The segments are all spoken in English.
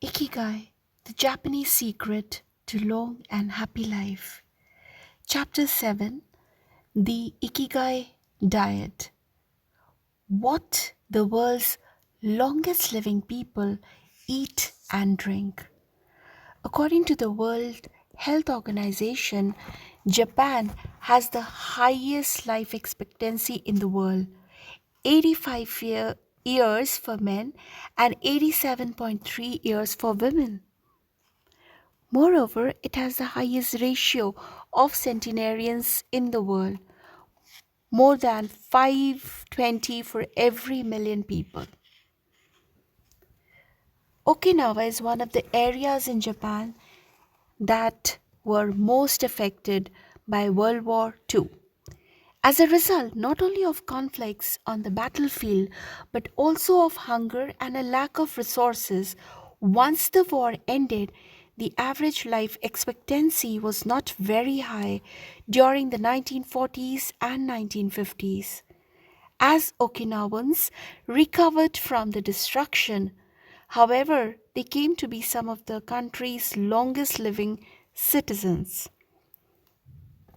Ikigai, the Japanese secret to long and happy life. Chapter 7, the Ikigai diet. What the world's longest living people eat and drink. According to the World Health Organization, Japan has the highest life expectancy in the world, 85 years for men and 87.3 years for women. Moreover, it has the highest ratio of centenarians in the world, more than 520 for every million people. Okinawa is one of the areas in Japan that were most affected by World War II. As a result, not only of conflicts on the battlefield, but also of hunger and a lack of resources, once the war ended, the average life expectancy was not very high during the 1940s and 1950s. As Okinawans recovered from the destruction, however, they came to be some of the country's longest living citizens.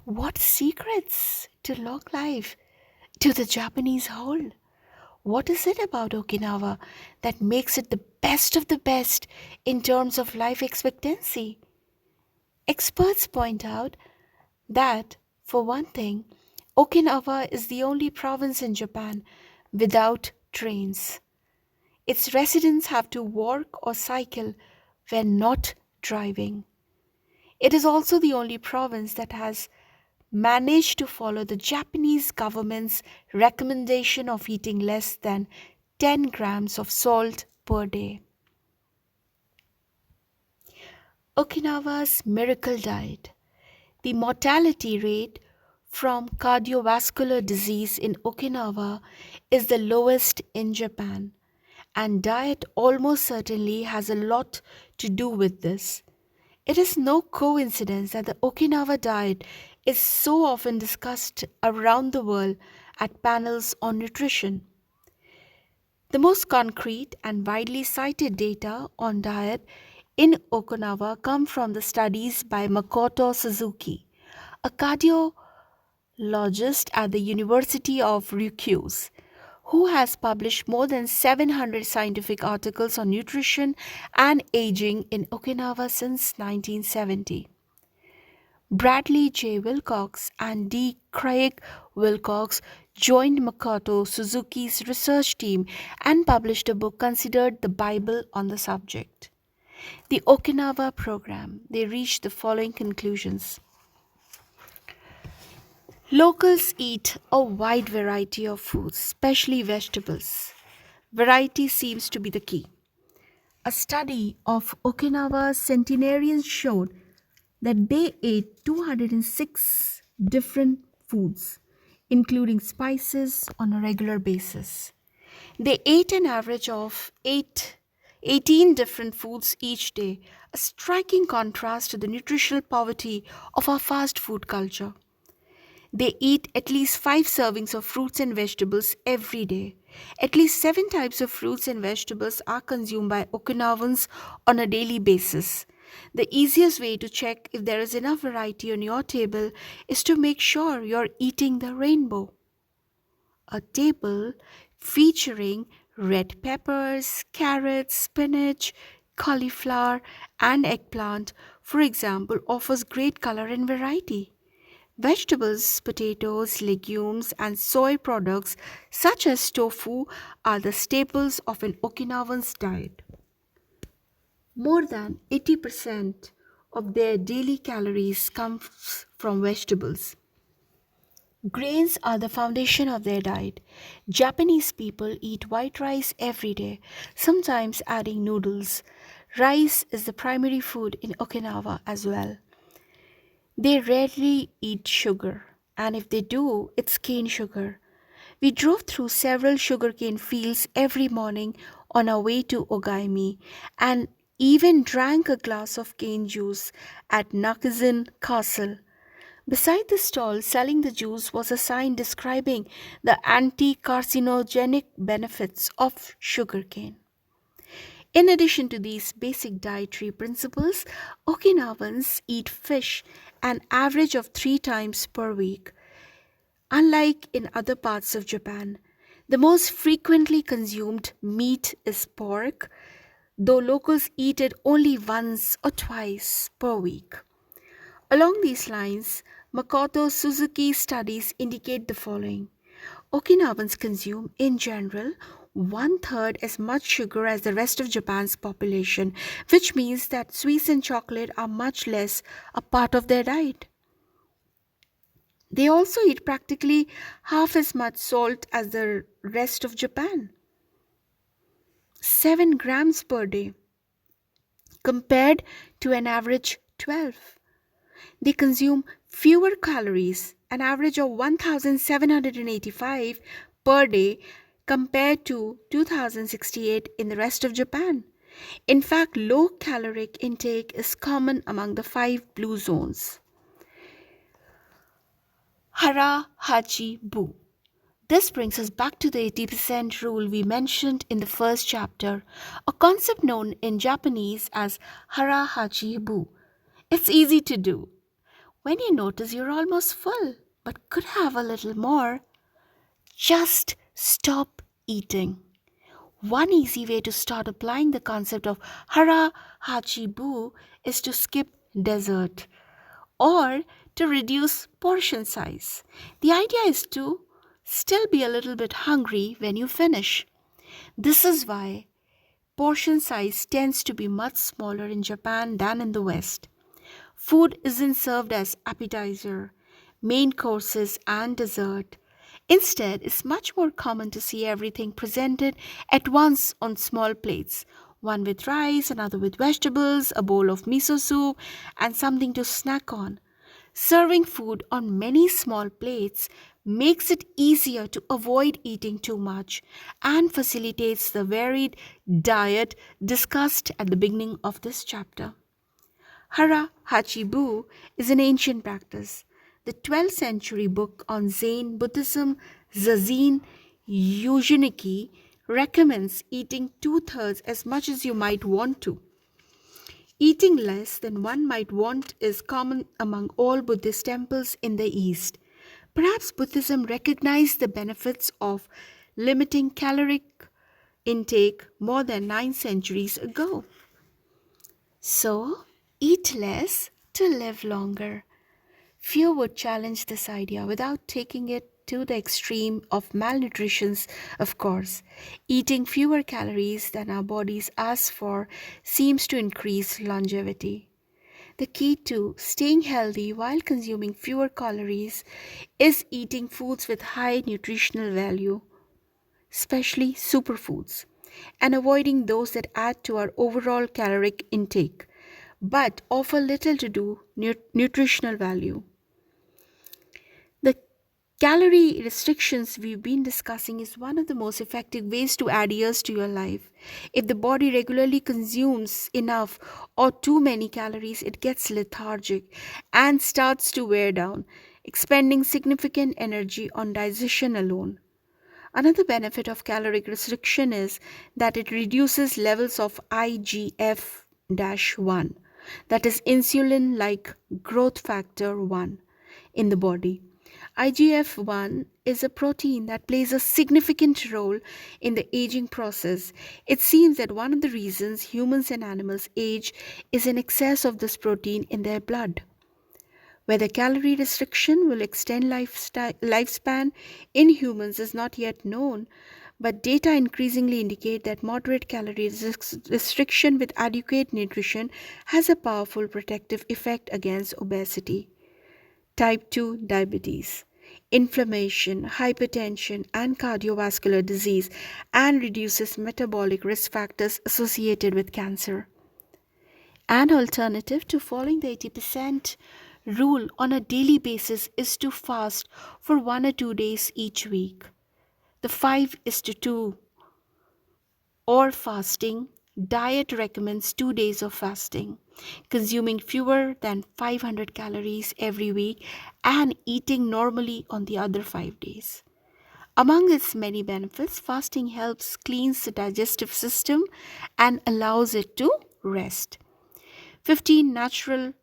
What secrets to long life do the Japanese hold? What is it about Okinawa that makes it the best of the best in terms of life expectancy? Experts point out that, for one thing, Okinawa is the only province in Japan without trains. Its residents have to walk or cycle when not driving. It is also the only province that has managed to follow the Japanese government's recommendation of eating less than 10 grams of salt per day. Okinawa's miracle diet. The mortality rate from cardiovascular disease in Okinawa is the lowest in Japan, and diet almost certainly has a lot to do with this. It is no coincidence that the Okinawa diet is so often discussed around the world at panels on nutrition. The most concrete and widely cited data on diet in Okinawa come from the studies by Makoto Suzuki, a cardiologist at the University of Ryukyu, who has published more than 700 scientific articles on nutrition and aging in Okinawa since 1970. Bradley J. Wilcox and D. Craig Wilcox joined Makoto Suzuki's research team and published a book considered the Bible on the subject. The Okinawa program, they reached the following conclusions. Locals eat a wide variety of foods, especially vegetables. Variety seems to be the key. A study of Okinawa's centenarians showed that they ate 206 different foods, including spices, on a regular basis. They ate an average of 18 different foods each day, a striking contrast to the nutritional poverty of our fast food culture. They eat at least 5 servings of fruits and vegetables every day. At least 7 types of fruits and vegetables are consumed by Okinawans on a daily basis. The easiest way to check if there is enough variety on your table is to make sure you're eating the rainbow. A table featuring red peppers, carrots, spinach, cauliflower, and eggplant, for example, offers great color and variety. Vegetables, potatoes, legumes, and soy products such as tofu are the staples of an Okinawan's diet. More than 80% of their daily calories comes from vegetables. Grains are the foundation of their diet. Japanese people eat white rice every day, sometimes adding noodles. Rice is the primary food in Okinawa as well. They rarely eat sugar, and if they do, it's cane sugar. We drove through several sugarcane fields every morning on our way to Ogaimi and even drank a glass of cane juice at Nakazin Castle. Beside the stall selling the juice was a sign describing the anti carcinogenic benefits of sugarcane. In addition to these basic dietary principles, Okinawans eat fish an average of 3 times per week. Unlike in other parts of Japan, the most frequently consumed meat is pork, though locals eat it only once or twice per week. Along these lines, Makoto Suzuki's studies indicate the following. Okinawans consume, in general, one third as much sugar as the rest of Japan's population, which means that sweets and chocolate are much less a part of their diet. They also eat practically half as much salt as the rest of Japan, 7 grams per day, compared to an average 12. They consume fewer calories, an average of 1,785 per day compared to 2,068 in the rest of Japan. In fact, low caloric intake is common among the 5 blue zones. Hara Hachi Bu. This brings us back to the 80% rule we mentioned in the first chapter, a concept known in Japanese as Hara Hachi Bu. It's easy to do. When you notice you're almost full but could have a little more, just stop eating. One easy way to start applying the concept of hara hachibu is to skip dessert or to reduce portion size. The idea is to still be a little bit hungry when you finish. This is why portion size tends to be much smaller in Japan than in the West. Food isn't served as appetizer, main courses, and dessert. Instead, it's much more common to see everything presented at once on small plates, one with rice, another with vegetables, a bowl of miso soup, and something to snack on. Serving food on many small plates makes it easier to avoid eating too much and facilitates the varied diet discussed at the beginning of this chapter. Hara Hachibu is an ancient practice. The 12th century book on Zen Buddhism, Zazen Yujiniki, recommends eating two-thirds as much as you might want to. Eating less than one might want is common among all Buddhist temples in the East. Perhaps Buddhism recognized the benefits of limiting caloric intake more than 9 centuries ago. So, eat less to live longer. Few would challenge this idea without taking it to the extreme of malnutrition, of course. Eating fewer calories than our bodies ask for seems to increase longevity. The key to staying healthy while consuming fewer calories is eating foods with high nutritional value, especially superfoods, and avoiding those that add to our overall caloric intake but offer little to do nutritional value. The calorie restrictions we've been discussing is one of the most effective ways to add years to your life. If the body regularly consumes enough or too many calories, it gets lethargic and starts to wear down, expending significant energy on digestion alone. Another benefit of caloric restriction is that it reduces levels of IGF 1, that is insulin like growth factor 1, in the body. IGF 1 is a protein that plays a significant role in the aging process. It seems that one of the reasons humans and animals age is an excess of this protein in their blood. Whether calorie restriction will extend lifespan in humans is not yet known, but data increasingly indicate that moderate calorie restriction with adequate nutrition has a powerful protective effect against obesity, type 2 diabetes, inflammation, hypertension, and cardiovascular disease, and reduces metabolic risk factors associated with cancer. An alternative to following the 80% rule on a daily basis is to fast for 1 or 2 days each week. The 5 is to 2 or fasting diet recommends 2 days of fasting, consuming fewer than 500 calories every week and eating normally on the other 5 days. Among its many benefits, fasting helps cleanse the digestive system and allows it to rest. 15 natural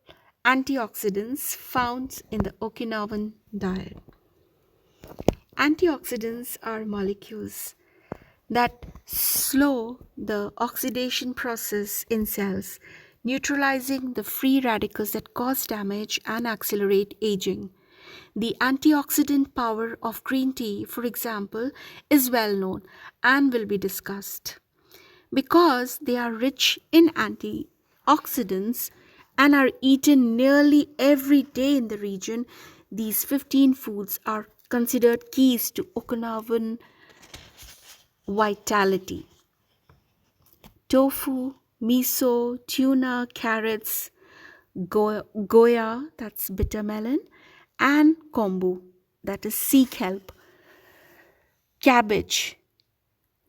antioxidants found in the Okinawan diet. Antioxidants are molecules that slow the oxidation process in cells, neutralizing the free radicals that cause damage and accelerate aging. The antioxidant power of green tea, for example, is well known and will be discussed. Because they are rich in antioxidants and are eaten nearly every day in the region, these 15 foods are considered keys to Okinawan vitality. Tofu, miso, tuna, carrots, goya, that's bitter melon, and kombu, that is sea kelp, cabbage,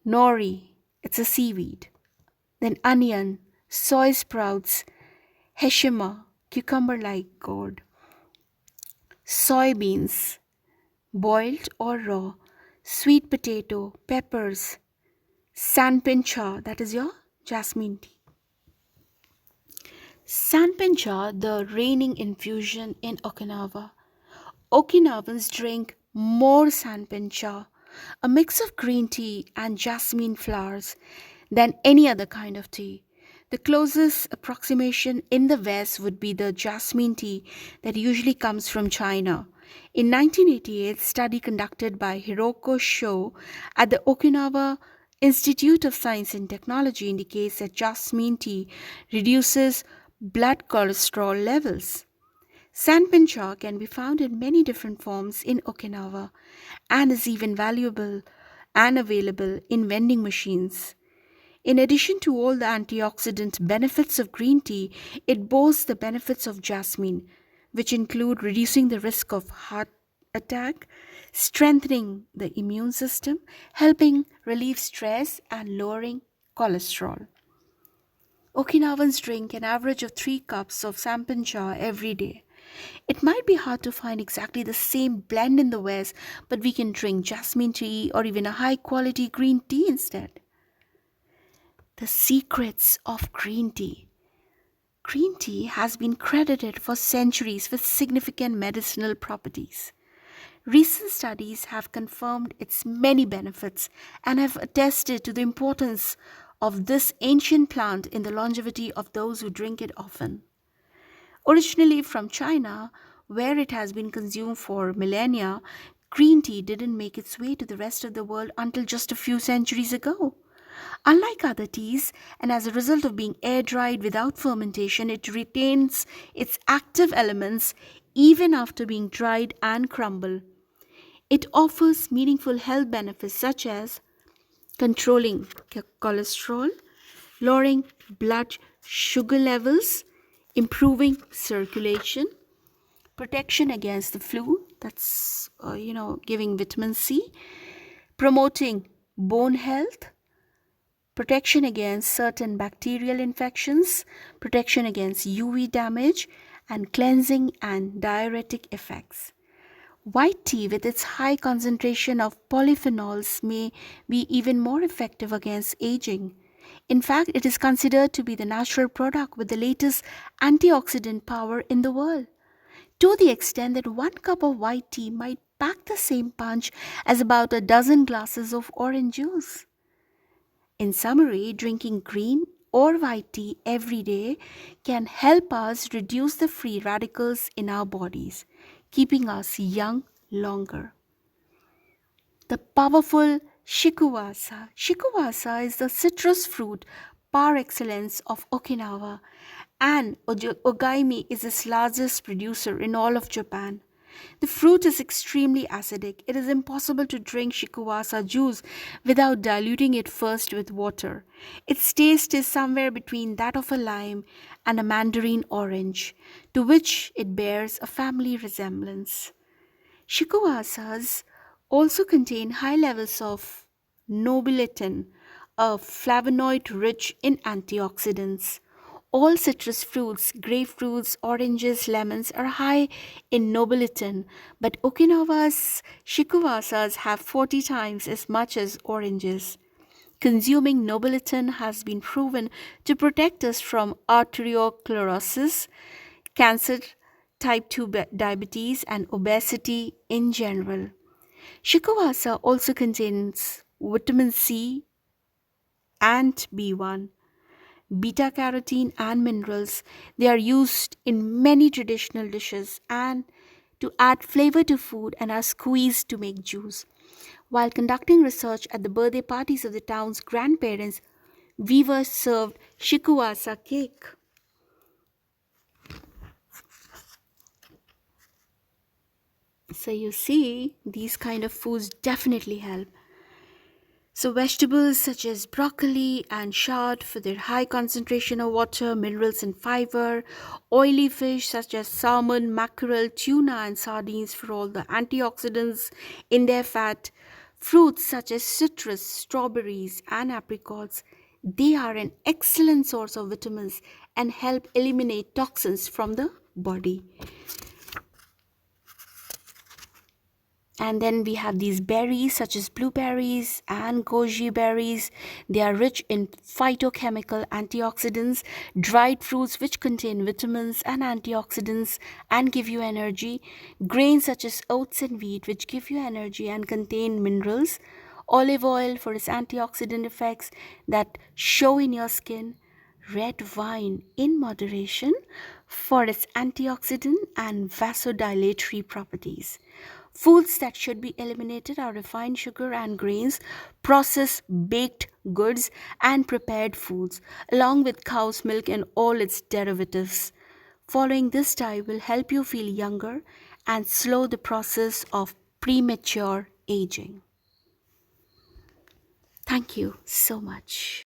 nori, it's a seaweed, then onion, soy sprouts, heshima, cucumber like gourd, soybeans, boiled or raw, sweet potato, peppers, sanpincha, that is your jasmine tea. Sanpincha, the reigning infusion in Okinawa. Okinawans drink more sanpincha, a mix of green tea and jasmine flowers, than any other kind of tea. The closest approximation in the West would be the jasmine tea that usually comes from China. In 1988, a study conducted by Hiroko Sho at the Okinawa Institute of Science and Technology indicates that jasmine tea reduces blood cholesterol levels. Sanpincha can be found in many different forms in Okinawa and is even valuable and available in vending machines. In addition to all the antioxidant benefits of green tea, it boasts the benefits of jasmine, which include reducing the risk of heart attack, strengthening the immune system, helping relieve stress, and lowering cholesterol. Okinawans drink an average of 3 cups of sampancha every day. It might be hard to find exactly the same blend in the West, but we can drink jasmine tea or even a high quality green tea instead. The secrets of green tea. Green tea has been credited for centuries with significant medicinal properties. Recent studies have confirmed its many benefits and have attested to the importance of this ancient plant in the longevity of those who drink it often. Originally from China, where it has been consumed for millennia, green tea didn't make its way to the rest of the world until just a few centuries ago. Unlike other teas, and as a result of being air dried without fermentation, it retains its active elements even after being dried and crumbled. It offers meaningful health benefits such as controlling cholesterol, lowering blood sugar levels, improving circulation, protection against the flu, that's giving vitamin C, promoting bone health, protection against certain bacterial infections, protection against UV damage, and cleansing and diuretic effects. White tea, with its high concentration of polyphenols, may be even more effective against aging. In fact, it is considered to be the natural product with the latest antioxidant power in the world, to the extent that 1 cup of white tea might pack the same punch as about a dozen glasses of orange juice. In summary, drinking green or white tea every day can help us reduce the free radicals in our bodies, keeping us young longer. The powerful shikuwasa. Shikuwasa is the citrus fruit par excellence of Okinawa, and Ogaimi is its largest producer in all of Japan. The fruit is extremely acidic. It is impossible to drink shikuwasa juice without diluting it first with water. Its taste is somewhere between that of a lime and a mandarin orange, to which it bears a family resemblance. Shikuwasas also contain high levels of nobiletin, a flavonoid rich in antioxidants. All citrus fruits, grapefruits, oranges, lemons, are high in nobiletin, but Okinawa's shikuwasas have 40 times as much as oranges. Consuming nobiletin has been proven to protect us from arteriosclerosis, cancer, type 2 diabetes, and obesity in general. Shikuwasa also contains vitamin C and B1, beta carotene, and minerals. They are used in many traditional dishes and to add flavor to food and are squeezed to make juice. While conducting research at the birthday parties of the town's grandparents, we were served shikuwasa cake. So you see, these kind of foods definitely help. So, vegetables such as broccoli and shad for their high concentration of water, minerals, and fiber. Oily fish such as salmon, mackerel, tuna, and sardines for all the antioxidants in their fat. Fruits such as citrus, strawberries, and apricots. They are an excellent source of vitamins and help eliminate toxins from the body. And then we have these berries such as blueberries and goji berries. They are rich in phytochemical antioxidants, dried fruits which contain vitamins and antioxidants and give you energy, grains such as oats and wheat which give you energy and contain minerals, olive oil for its antioxidant effects that show in your skin, red wine in moderation for its antioxidant and vasodilatory properties. Foods that should be eliminated are refined sugar and grains, processed baked goods, and prepared foods, along with cow's milk and all its derivatives. Following this diet will help you feel younger and slow the process of premature aging. Thank you so much.